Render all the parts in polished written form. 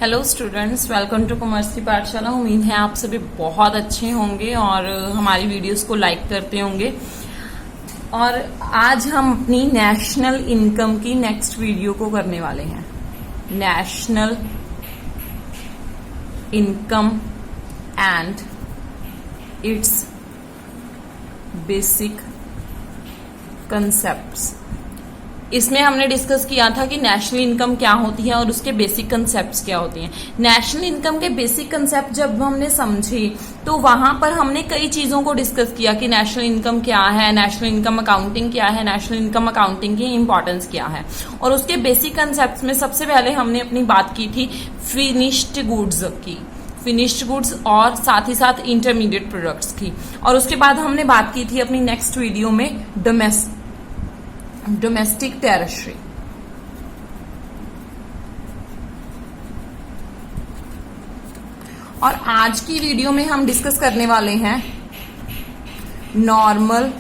Hello students, welcome to commerce की पाठशाला। उम्मीद है आप सभी बहुत अच्छे होंगे और हमारी वीडियोस को लाइक करते होंगे। और आज हम अपनी नेशनल इनकम की नेक्स्ट वीडियो को करने वाले हैं। National income and it's basic concepts. इसमें हमने डिस्कस किया था कि नेशनल इनकम क्या होती है और उसके बेसिक कंसेप्ट्स क्या होती हैं। नेशनल इनकम के बेसिक कंसेप्ट जब हमने समझे तो वहां पर हमने कई चीजों को डिस्कस किया कि नेशनल इनकम क्या है, नेशनल इनकम अकाउंटिंग क्या है, नेशनल इनकम अकाउंटिंग की इंपॉर्टेंस क्या है। और उसके बेसिक कंसेप्ट्स में सबसे पहले हमने अपनी बात की थी फिनिश्ड गुड्स की, फिनिश्ड गुड्स और साथ ही साथ इंटरमीडिएट प्रोडक्ट्स की। और उसके बाद हमने बात की थी अपनी नेक्स्ट वीडियो में डोमेस्टिक टेरिटरी। और आज की वीडियो में हम डिस्कस करने वाले हैं normal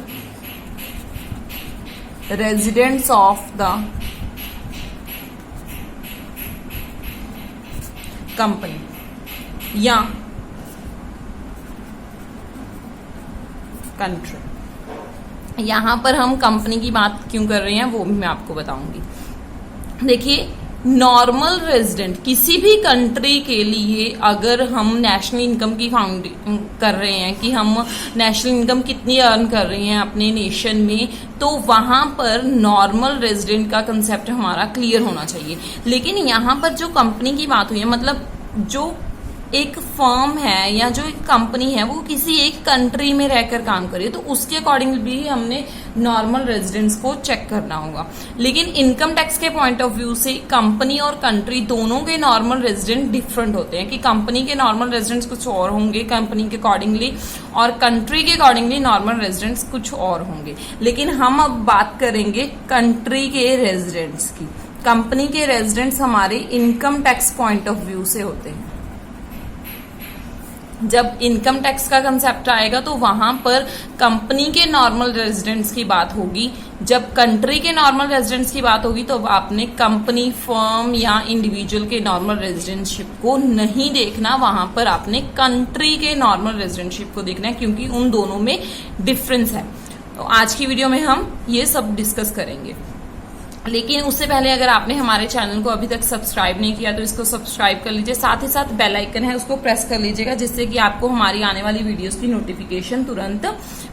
residents of the company या कंट्री। यहां पर हम कंपनी की बात क्यों कर रहे हैं वो भी मैं आपको बताऊंगी। देखिए, नॉर्मल रेजिडेंट किसी भी कंट्री के लिए अगर हम नेशनल इनकम की फाउंड कर रहे हैं कि हम नेशनल इनकम कितनी अर्न कर रहे हैं अपने नेशन में, तो वहां पर नॉर्मल रेजिडेंट का कंसेप्ट हमारा क्लियर होना चाहिए। लेकिन यहां पर जो कंपनी की बात हुई है, मतलब जो एक फर्म है या जो एक कंपनी है वो किसी एक कंट्री में रहकर काम करे, तो उसके अकॉर्डिंग भी हमने नॉर्मल रेजिडेंट्स को चेक करना होगा। लेकिन इनकम टैक्स के पॉइंट ऑफ व्यू से कंपनी और कंट्री दोनों के नॉर्मल रेजिडेंट डिफरेंट होते हैं कि कंपनी के नॉर्मल रेजिडेंट्स कुछ और होंगे कंपनी के अकॉर्डिंगली, और कंट्री के अकॉर्डिंगली नॉर्मल रेजिडेंट्स कुछ और होंगे। लेकिन हम अब बात करेंगे कंट्री के रेजिडेंट्स की। कंपनी के रेजिडेंट्स हमारे income tax point of view से होते हैं। जब इनकम टैक्स का कंसेप्ट आएगा तो वहां पर कंपनी के नॉर्मल रेजिडेंट्स की बात होगी। जब कंट्री के नॉर्मल रेजिडेंट्स की बात होगी तो आपने कंपनी, फर्म या इंडिविजुअल के नॉर्मल रेजिडेंटशिप को नहीं देखना, वहां पर आपने कंट्री के नॉर्मल रेजिडेंटशिप को देखना है, क्योंकि उन दोनों में डिफरेंस है। तो आज की वीडियो में हम ये सब डिस्कस करेंगे। लेकिन उससे पहले अगर आपने हमारे चैनल को अभी तक सब्सक्राइब नहीं किया तो इसको सब्सक्राइब कर लीजिए। साथ ही साथ बेल आइकन है उसको प्रेस कर लीजिएगा, जिससे कि आपको हमारी आने वाली वीडियोस की नोटिफिकेशन तुरंत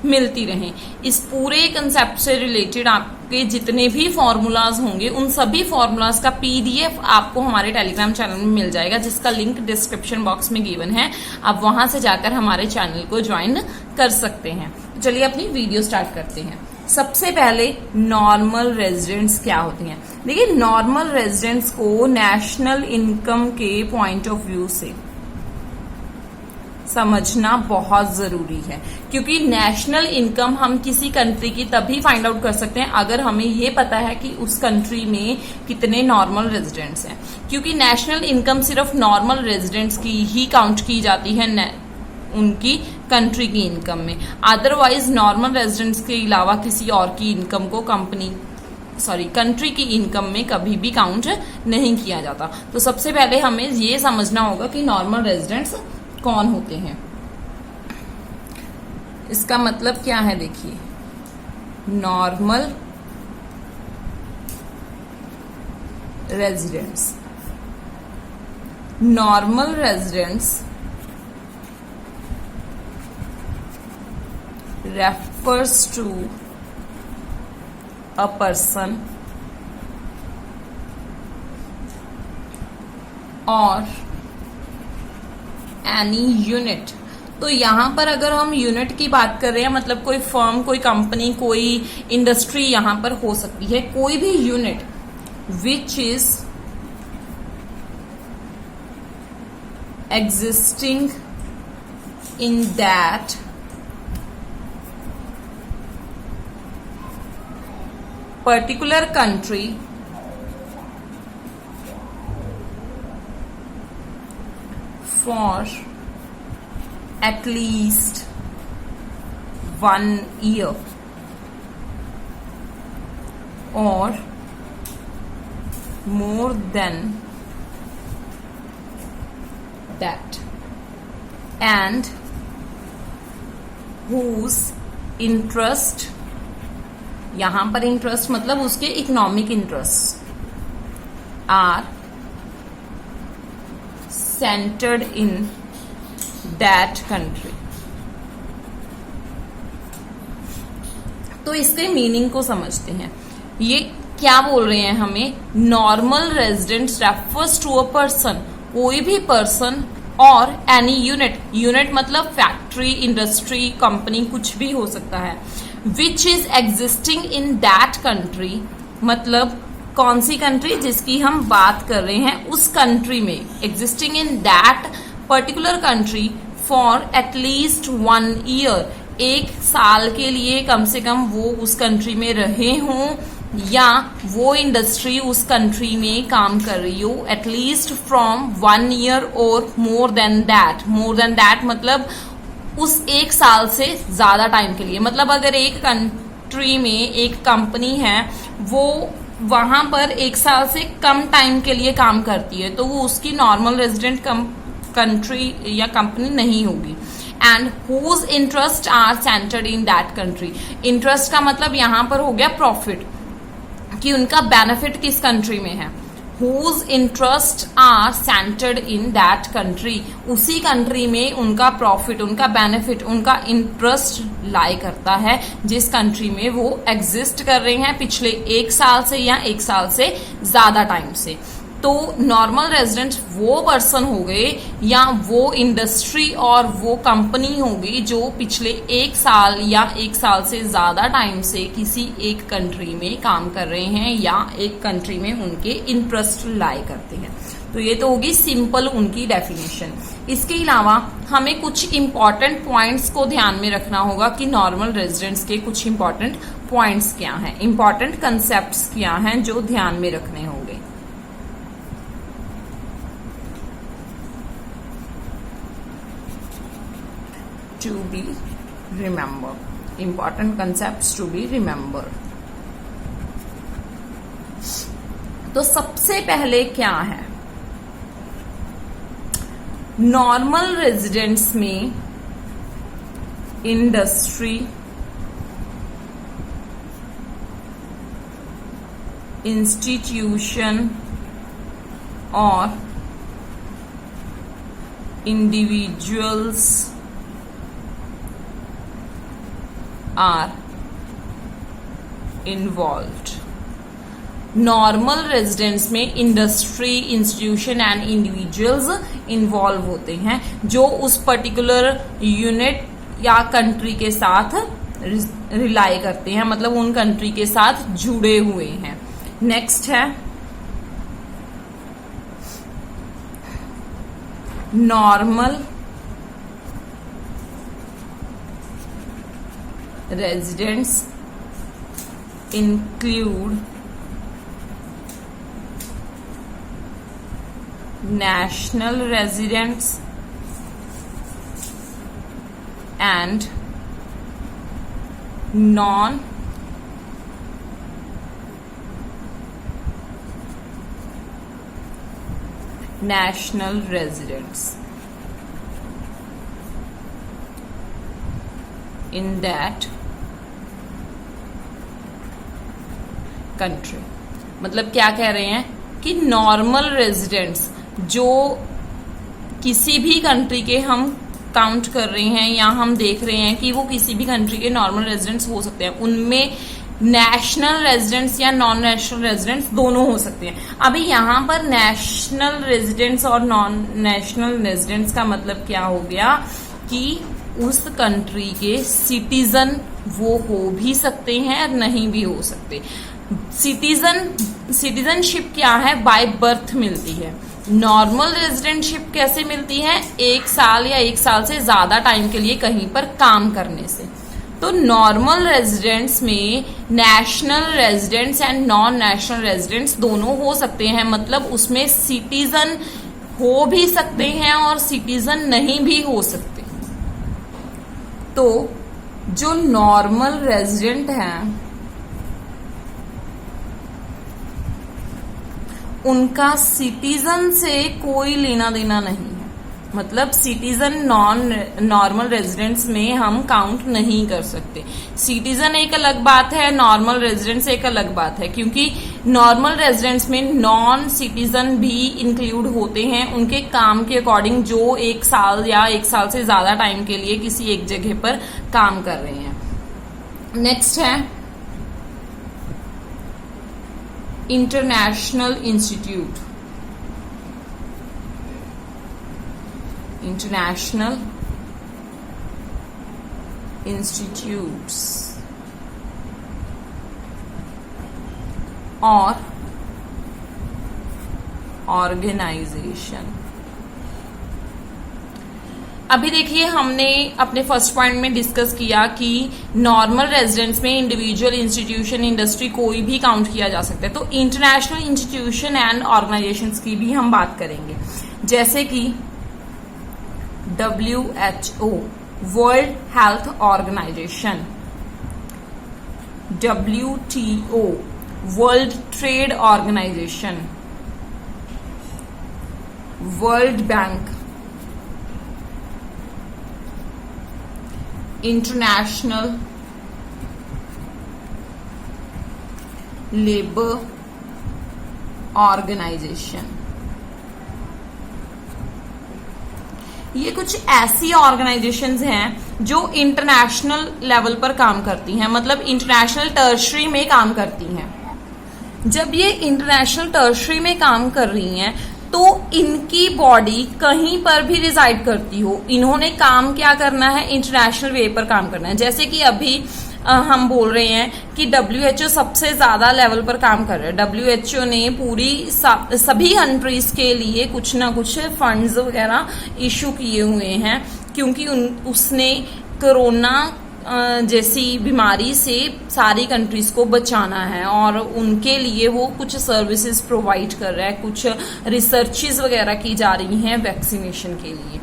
मिलती रहे। इस पूरे कंसेप्ट से रिलेटेड आपके जितने भी फॉर्मूलाज होंगे उन सभी फॉर्मूलाज का पीडीएफ आपको हमारे टेलीग्राम चैनल में मिल जाएगा, जिसका लिंक डिस्क्रिप्शन बॉक्स में गिवन है। आप वहां से जाकर हमारे चैनल को ज्वाइन कर सकते हैं। चलिए अपनी वीडियो स्टार्ट करते हैं। सबसे पहले नॉर्मल रेजिडेंट्स क्या होते हैं। देखिए, नॉर्मल रेजिडेंट्स को नेशनल इनकम के पॉइंट ऑफ व्यू से समझना बहुत जरूरी है, क्योंकि नेशनल इनकम हम किसी कंट्री की तभी फाइंड आउट कर सकते हैं अगर हमें ये पता है कि उस कंट्री में कितने नॉर्मल रेजिडेंट्स हैं। क्योंकि नेशनल इनकम सिर्फ नॉर्मल रेजिडेंट्स की ही काउंट की जाती है उनकी कंट्री की इनकम में। अदरवाइज नॉर्मल रेजिडेंट्स के अलावा किसी और की इनकम को कंट्री की इनकम में कभी भी काउंट नहीं किया जाता। तो सबसे पहले हमें ये समझना होगा कि नॉर्मल रेजिडेंट्स कौन होते हैं। इसका मतलब क्या है, देखिए, normal residents, normal residents refers to a person or any unit। तो यहां पर अगर हम यूनिट की बात कर रहे हैं, मतलब कोई फर्म, कोई कंपनी, कोई इंडस्ट्री यहां पर हो सकती है, कोई भी unit which is existing in that particular country for at least 1 year or more than that and whose interest, यहां पर इंटरेस्ट मतलब उसके economic interest are centred in that country. तो इसके मीनिंग को समझते हैं। ये क्या बोल रहे हैं हमें, normal resident refers to a person, कोई भी पर्सन और एनी यूनिट, यूनिट मतलब फैक्ट्री, इंडस्ट्री, कंपनी, कुछ भी हो सकता है, which is existing in that country, मतलब कौन सी कंट्री जिसकी हम बात कर रहे हैं, उस कंट्री में, existing in that particular country for at least 1 year, 1 साल के लिए कम से कम वो उस कंट्री में रहे हों, या वो इंडस्ट्री उस कंट्री में काम कर रही हो, एटलीस्ट फ्रॉम 1 ईयर और more than that. More than that मतलब उस 1 साल से ज्यादा टाइम के लिए, मतलब अगर एक कंट्री में एक कंपनी है, वो वहां पर 1 साल से कम टाइम के लिए काम करती है, तो वो उसकी नॉर्मल रेजिडेंट कंट्री या कंपनी नहीं होगी। And whose interest are centred in that country, interest का मतलब यहां पर हो गया प्रॉफिट, कि उनका बेनिफिट किस कंट्री में है। Whose interest are centred in that country, उसी कंट्री में उनका प्रॉफिट, उनका बेनिफिट, उनका इंटरेस्ट लाई करता है जिस कंट्री में वो एग्जिस्ट कर रहे हैं पिछले 1 साल से या 1 साल से ज्यादा टाइम से। तो नॉर्मल रेजिडेंट वो पर्सन हो गए या वो इंडस्ट्री और वो कंपनी होगी जो पिछले 1 साल या 1 साल से ज्यादा टाइम से किसी एक कंट्री में काम कर रहे हैं या एक कंट्री में उनके इंटरेस्ट लाई करते हैं। तो ये तो होगी सिंपल उनकी डेफिनेशन। इसके अलावा हमें कुछ इंपॉर्टेंट पॉइंट्स को ध्यान में रखना होगा कि नॉर्मल रेजिडेंट्स के कुछ इंपॉर्टेंट पॉइंट्स क्या हैं, इंपॉर्टेंट कंसेप्ट्स क्या हैं जो ध्यान में रखने होंगे। To be remembered, important concepts to be remembered। तो सबसे पहले क्या है, नॉर्मल रेजिडेंट्स में इंडस्ट्री, इंस्टीट्यूशन और individuals are involved। Normal residents में industry, institution and individuals involve होते हैं जो उस पर्टिकुलर यूनिट या कंट्री के साथ रिलाई करते हैं, मतलब उन कंट्री के साथ जुड़े हुए हैं। नेक्स्ट है normal residents include national residents and non-national residents in that country. मतलब क्या कह रहे हैं कि नॉर्मल रेजिडेंट्स जो किसी भी कंट्री के हम काउंट कर रहे हैं या हम देख रहे हैं कि वो किसी भी कंट्री के नॉर्मल रेजिडेंट्स हो सकते हैं, उनमें नेशनल रेजिडेंट्स या नॉन नेशनल रेजिडेंट्स दोनों हो सकते हैं। अभी यहाँ पर नेशनल रेजिडेंट्स और नॉन नेशनल रेजिडेंट्स का मतलब क्या हो गया कि उस कंट्री के सिटीजन वो हो भी सकते हैं और नहीं भी हो सकते। सिटीजनशिप क्या है, बाय बर्थ मिलती है। नॉर्मल रेजिडेंटशिप कैसे मिलती है, 1 साल या 1 साल से ज्यादा टाइम के लिए कहीं पर काम करने से। तो नॉर्मल रेजिडेंट्स में national residents and non national residents दोनों हो सकते हैं, मतलब उसमें सिटीजन हो भी सकते हैं और सिटीजन नहीं भी हो सकते। तो जो नॉर्मल रेजिडेंट हैं उनका सिटीजन से कोई लेना देना नहीं है, मतलब सिटीजन नॉर्मल रेजिडेंट्स में हम काउंट नहीं कर सकते। सिटीजन एक अलग बात है, नॉर्मल रेजिडेंट्स एक अलग बात है, क्योंकि नॉर्मल रेजिडेंट्स में नॉन सिटीजन भी इंक्लूड होते हैं उनके काम के अकॉर्डिंग, जो 1 साल या 1 साल से ज्यादा टाइम के लिए किसी एक जगह पर काम कर रहे हैं। नेक्स्ट है इंटरनेशनल इंस्टीट्यूट। इंटरनेशनल इंस्टीट्यूट्स और ऑर्गेनाइजेशन। अभी देखिए, हमने अपने फर्स्ट पॉइंट में डिस्कस किया कि नॉर्मल रेजिडेंट्स में इंडिविजुअल, इंस्टीट्यूशन, इंडस्ट्री कोई भी काउंट किया जा सकता है। तो इंटरनेशनल इंस्टीट्यूशन एंड ऑर्गेनाइजेशंस की भी हम बात करेंगे, जैसे कि WHO world health organisation, WTO world trade organisation, world bank, international labour organisation. ये कुछ ऐसी ऑर्गेनाइजेशंस हैं जो इंटरनेशनल लेवल पर काम करती हैं, मतलब इंटरनेशनल टर्शरी में काम करती हैं। जब ये इंटरनेशनल टर्शरी में काम कर रही हैं तो इनकी बॉडी कहीं पर भी रिजाइड करती हो, इन्होंने काम क्या करना है, इंटरनेशनल वे पर काम करना है। जैसे कि अभी हम बोल रहे हैं कि WHO सबसे ज्यादा लेवल पर काम कर रहा है। WHO ने पूरी सभी कंट्रीज के लिए कुछ ना कुछ फंड्स वगैरह इशू किए हुए हैं, क्योंकि उसने कोरोना जैसी बीमारी से सारी कंट्रीज को बचाना है और उनके लिए वो कुछ सर्विसेज प्रोवाइड कर रहा है, कुछ रिसर्चेस वगैरह की जा रही हैं वैक्सीनेशन के लिए।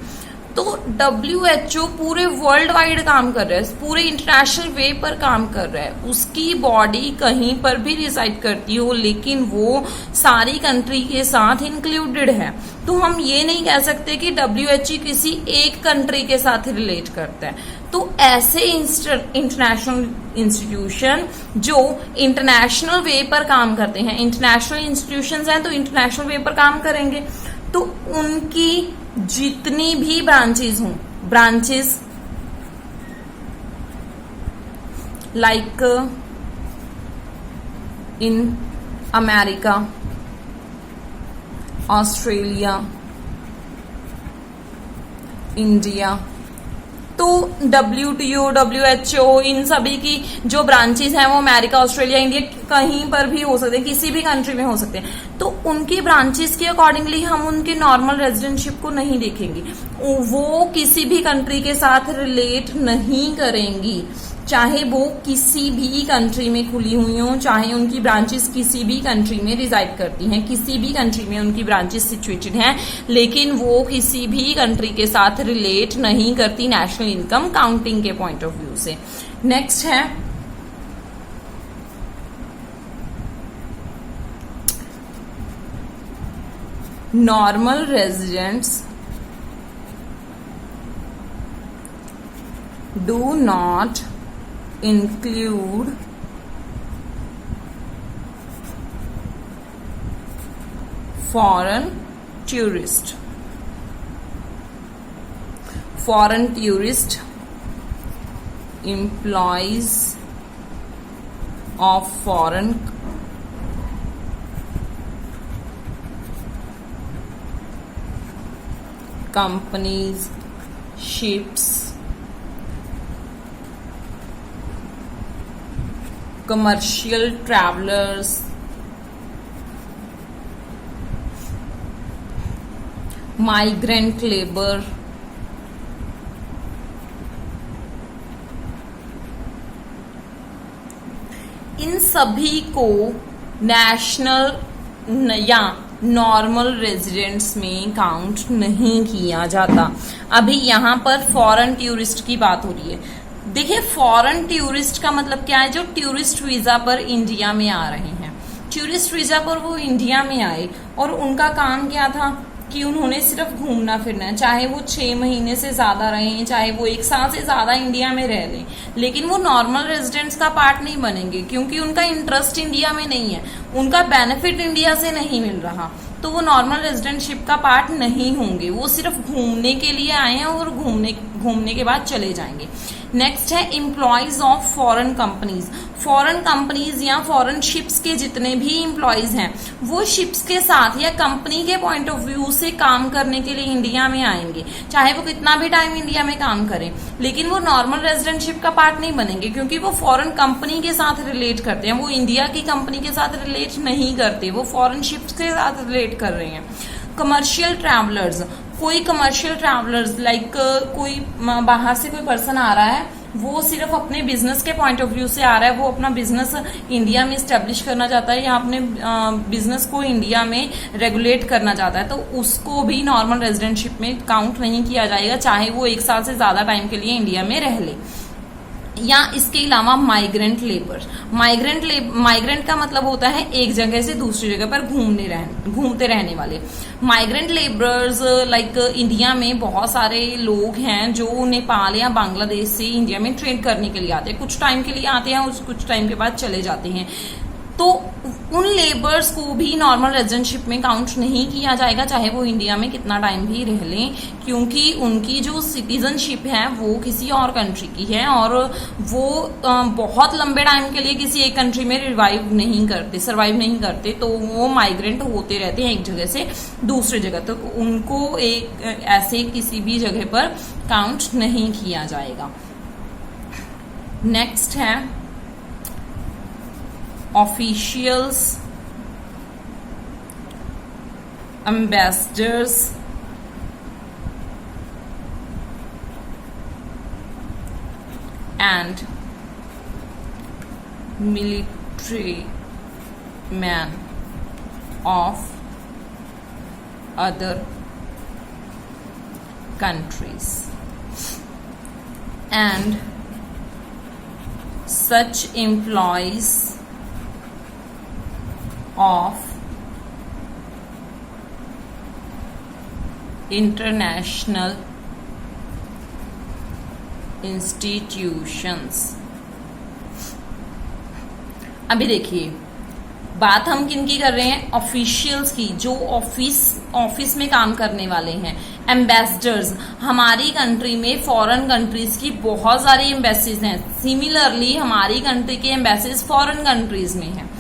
तो WHO पूरे वर्ल्ड वाइड काम कर रहा है, पूरे इंटरनेशनल वे पर काम कर रहा है। उसकी बॉडी कहीं पर भी रिसाइड करती हो, लेकिन वो सारी कंट्री के साथ इंक्लूडेड है। तो हम ये नहीं कह सकते कि WHO किसी एक कंट्री के साथ रिलेट करता है। तो ऐसे इंटरनेशनल इंस्टीट्यूशन जो इंटरनेशनल वे पर काम करते हैं, इंटरनेशनल इंस्टीट्यूशंस हैं तो इंटरनेशनल वे पर काम करेंगे, तो उनकी जितनी भी ब्रांचेस हों, branches like in America, Australia, India, तो WTO, WHO इन सभी की जो ब्रांचेस हैं वो अमेरिका, ऑस्ट्रेलिया, इंडिया कहीं पर भी हो सकते हैं, किसी भी कंट्री में हो सकते हैं। तो उनकी ब्रांचेस के अकॉर्डिंगली हम उनके नॉर्मल रेजिडेंटशिप को नहीं देखेंगे, वो किसी भी कंट्री के साथ रिलेट नहीं करेंगी, चाहे वो किसी भी कंट्री में खुली हुई हो, चाहे उनकी ब्रांचेस किसी भी कंट्री में रिजाइड करती हैं, किसी भी कंट्री में उनकी ब्रांचेस सिचुएटेड हैं, लेकिन वो किसी भी कंट्री के साथ रिलेट नहीं करती नेशनल इनकम काउंटिंग के पॉइंट ऑफ व्यू से। नेक्स्ट है normal residents do not include foreign tourist. Foreign tourist, employees of foreign companies, ships, commercial travelers, migrant labor, इन सभी को नेशनल या नॉर्मल रेजिडेंट्स में काउंट नहीं किया जाता। अभी यहाँ पर फॉरेन टूरिस्ट की बात हो रही है। देखिए, फॉरेन टूरिस्ट का मतलब क्या है, जो टूरिस्ट वीजा पर इंडिया में आ रहे हैं। टूरिस्ट वीजा पर वो इंडिया में आए और उनका काम क्या था कि उन्होंने सिर्फ घूमना फिरना है, चाहे वो 6 महीने से ज्यादा रहें, चाहे वो 1 साल से ज्यादा इंडिया में रह लें, लेकिन वो नॉर्मल रेजिडेंट्स का पार्ट नहीं बनेंगे, क्योंकि उनका इंटरेस्ट इंडिया में नहीं है, उनका बेनिफिट इंडिया से नहीं मिल रहा, तो वो नॉर्मल रेजिडेंटशिप का पार्ट नहीं होंगे। वो सिर्फ घूमने के लिए आए हैं और घूमने के बाद चले जाएंगे। नेक्स्ट है employees of foreign companies. Foreign companies या फॉरेन शिप्स के जितने भी एम्प्लॉयज हैं वो शिप्स के साथ या कंपनी के पॉइंट ऑफ व्यू से काम करने के लिए इंडिया में आएंगे, चाहे वो कितना भी टाइम इंडिया में काम करें, लेकिन वो नॉर्मल रेजिडेंटशिप का पार्ट नहीं बनेंगे, क्योंकि वो फॉरेन कंपनी के साथ रिलेट करते हैं, वो इंडिया की कंपनी के साथ रिलेट नहीं करते, वो फॉरेन शिप्स के साथ रिलेट कर रहे हैं। कमर्शियल ट्रैवलर्स, कोई कमर्शियल ट्रैवलर्स लाइक कोई बाहर से कोई पर्सन आ रहा है, वो सिर्फ अपने बिजनेस के पॉइंट ऑफ व्यू से आ रहा है, वो अपना बिजनेस इंडिया में स्टेब्लिश करना चाहता है या अपने बिजनेस को इंडिया में रेगुलेट करना चाहता है, तो उसको भी नॉर्मल रेजिडेंटशिप में काउंट नहीं किया जाएगा, चाहे वो 1 साल से ज्यादा टाइम के लिए इंडिया में रह ले। या इसके अलावा माइग्रेंट लेबर। माइग्रेंट का मतलब होता है एक जगह से दूसरी जगह पर घूमते रहने वाले। माइग्रेंट लेबरर्स लाइक इंडिया में बहुत सारे लोग हैं जो नेपाल या बांग्लादेश से इंडिया में ट्रेड करने के लिए आते हैं, कुछ टाइम के लिए आते हैं और कुछ टाइम के बाद चले जाते हैं, तो उन लेबर्स को भी नॉर्मल रेजिडेंटशिप में काउंट नहीं किया जाएगा, चाहे वो इंडिया में कितना टाइम भी रह लें, क्योंकि उनकी जो सिटीजनशिप है वो किसी और कंट्री की है और वो बहुत लंबे टाइम के लिए किसी एक कंट्री में सर्वाइव नहीं करते, तो वो माइग्रेंट होते रहते हैं एक जगह से दूसरी जगह, तो उनको एक ऐसे किसी भी जगह पर काउंट नहीं किया जाएगा। नेक्स्ट है officials, ambassadors, and military men of other countries, and such employees of international institutions। अभी देखिए बात हम किन की कर रहे हैं, ऑफिशियल्स की, जो ऑफिस में काम करने वाले हैं। एम्बेसडर्स, हमारी कंट्री में फॉरेन कंट्रीज की बहुत सारी एम्बेसीज हैं, सिमिलरली हमारी कंट्री के एम्बेसीज फॉरेन कंट्रीज में हैं।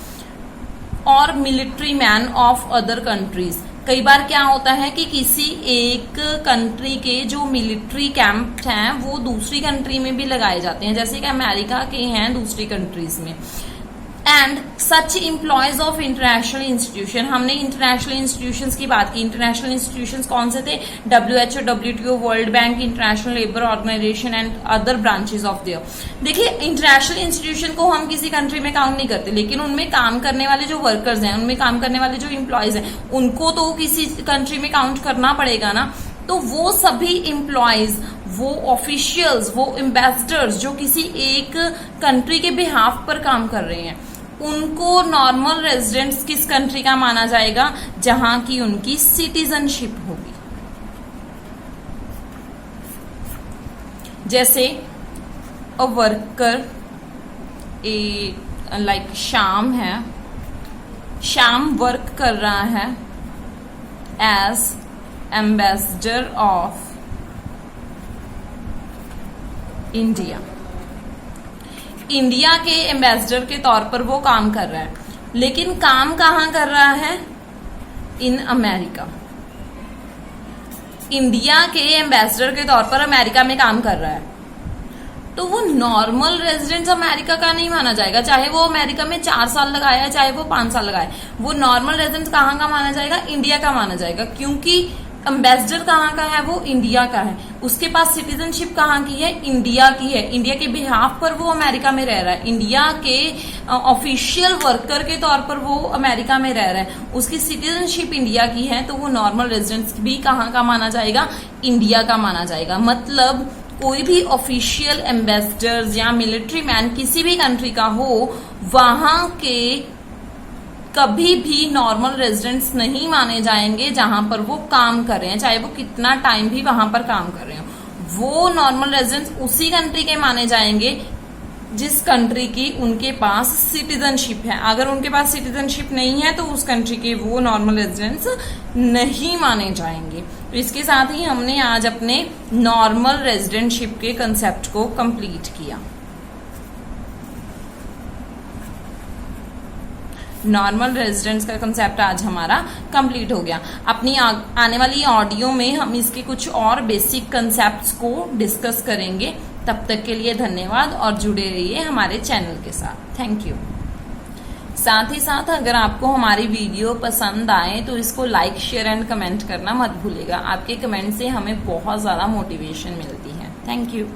और military man of other countries, कई बार क्या होता है कि किसी एक कंट्री के जो मिलिट्री कैंप हैं वो दूसरी कंट्री में भी लगाए जाते हैं, जैसे कि अमेरिका के हैं दूसरी कंट्रीज में। And such employees of international institution, हमने इंटरनेशनल इंस्टीट्यूशंस की बात की। इंटरनेशनल इंस्टीट्यूशंस कौन से थे, WHO, WTO, world bank, international labour organisation and other branches of there. देखिए इंटरनेशनल इंस्टीट्यूशन को हम किसी कंट्री में काउंट नहीं करते, लेकिन उनमें काम करने वाले जो वर्कर्स हैं, उनमें काम करने वाले जो एम्प्लॉयज हैं, उनको तो किसी कंट्री में काउंट करना पड़ेगा ना। तो वो सभी एम्प्लॉयज, वो ऑफिशियल्स, वो एम्बेसडर्स जो किसी एक कंट्री के बिहाफ पर काम कर रहे हैं, उनको नॉर्मल रेजिडेंट्स किस कंट्री का माना जाएगा, जहां की उनकी सिटीजनशिप होगी। जैसे अ वर्कर लाइक श्याम है, श्याम वर्क कर रहा है as ambassador of India. India के एम्बेसडर के तौर पर वो काम कर रहा है, लेकिन काम कहाँ कर रहा है, इन अमेरिका। इंडिया के एम्बेसडर के तौर पर अमेरिका में काम कर रहा है, तो वो नॉर्मल रेजिडेंट्स अमेरिका का नहीं माना जाएगा, चाहे वो अमेरिका में 4 साल लगाया है, चाहे वो 5 साल लगाए, वो नॉर्मल रेजिडेंट्स कहाँ का माना जाएगा, इंडिया का माना जाएगा, क्योंकि एम्बेसडर कहाँ का है, वो इंडिया का है, उसके पास सिटीजनशिप कहाँ की है, इंडिया की है, इंडिया के बिहाफ पर वो अमेरिका में रह रहा है, इंडिया के ऑफिशियल वर्कर के तौर पर वो अमेरिका में रह रहा है, उसकी सिटीजनशिप इंडिया की है, तो वो नॉर्मल रेजिडेंट्स भी कहाँ का माना जाएगा, इंडिया का माना जाएगा। मतलब कोई भी ऑफिशियल एम्बेसडर्स या मिलिट्री मैन किसी भी कंट्री का हो, वहां के कभी भी नॉर्मल रेजिडेंट्स नहीं माने जाएंगे जहां पर वो काम कर रहे हैं, चाहे वो कितना टाइम भी वहां पर काम कर रहे हो। वो नॉर्मल रेजिडेंट्स उसी कंट्री के माने जाएंगे जिस कंट्री की उनके पास सिटीजनशिप है। अगर उनके पास सिटीजनशिप नहीं है तो उस कंट्री के वो नॉर्मल रेजिडेंट्स नहीं माने जाएंगे। तो इसके साथ ही हमने आज अपने नॉर्मल रेजिडेंटशिप के कंसेप्ट को कंप्लीट किया। नॉर्मल रेजिडेंट्स का कंसेप्ट आज हमारा कंप्लीट हो गया। अपनी आने वाली ऑडियो में हम इसके कुछ और बेसिक कंसेप्ट्स को डिस्कस करेंगे। तब तक के लिए धन्यवाद और जुड़े रहिए हमारे चैनल के साथ। Thank you. साथ ही साथ अगर आपको हमारी वीडियो पसंद आए तो इसको लाइक, शेयर एंड कमेंट करना मत भूलिएगा। आपके कमेंट से हमें बहुत ज्यादा मोटिवेशन मिलती है। Thank you.